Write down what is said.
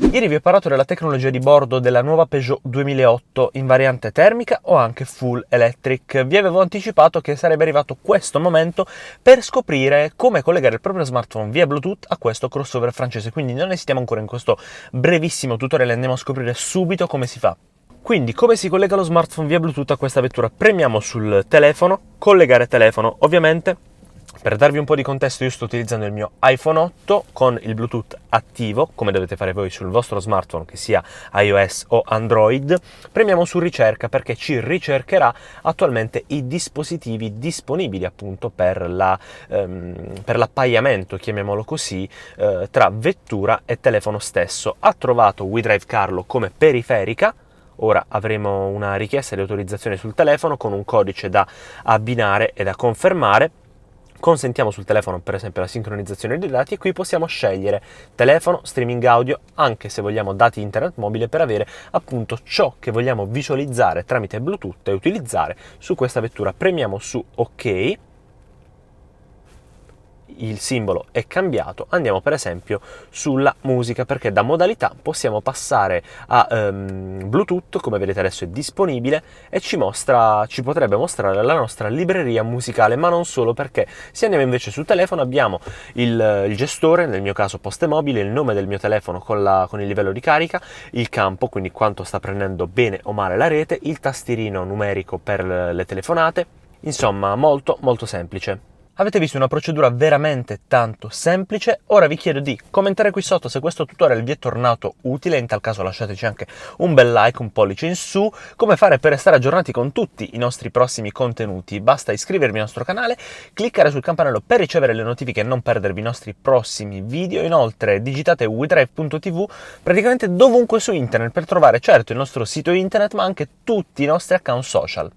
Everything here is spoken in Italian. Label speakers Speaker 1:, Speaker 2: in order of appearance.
Speaker 1: Ieri vi ho parlato della tecnologia di bordo della nuova Peugeot 2008 in variante termica o anche full electric. Vi avevo anticipato che sarebbe arrivato questo momento per scoprire come collegare il proprio smartphone via Bluetooth a questo crossover francese, quindi non esitiamo ancora in questo brevissimo tutorial, andiamo a scoprire subito come si fa. Quindi, come si collega lo smartphone via Bluetooth a questa vettura? Premiamo sul telefono, collegare telefono, ovviamente. Per darvi un po' di contesto, io sto utilizzando il mio iPhone 8 con il Bluetooth attivo, come dovete fare voi sul vostro smartphone, che sia iOS o Android. Premiamo su ricerca perché ci ricercherà attualmente i dispositivi disponibili appunto per l'appaiamento, chiamiamolo così, tra vettura e telefono stesso. Ha trovato WeDrive Carlo come periferica. Ora avremo una richiesta di autorizzazione sul telefono con un codice da abbinare e da confermare. Consentiamo sul telefono per esempio la sincronizzazione dei dati e qui possiamo scegliere telefono, streaming audio, anche se vogliamo dati internet mobile per avere appunto ciò che vogliamo visualizzare tramite Bluetooth e utilizzare su questa vettura. Premiamo su OK. Il simbolo è cambiato, andiamo per esempio sulla musica perché da modalità possiamo passare a Bluetooth, come vedete adesso è disponibile e ci potrebbe mostrare la nostra libreria musicale, ma non solo, perché se andiamo invece sul telefono abbiamo il gestore, nel mio caso Poste Mobile, il nome del mio telefono con il livello di carica, il campo, quindi quanto sta prendendo bene o male la rete, il tastierino numerico per le telefonate, insomma molto molto semplice. Avete visto una procedura veramente tanto semplice, ora vi chiedo di commentare qui sotto se questo tutorial vi è tornato utile, in tal caso lasciateci anche un bel like, un pollice in su, come fare per restare aggiornati con tutti i nostri prossimi contenuti. Basta iscrivervi al nostro canale, cliccare sul campanello per ricevere le notifiche e non perdervi i nostri prossimi video, inoltre digitate wedrive.tv praticamente dovunque su internet per trovare certo il nostro sito internet ma anche tutti i nostri account social.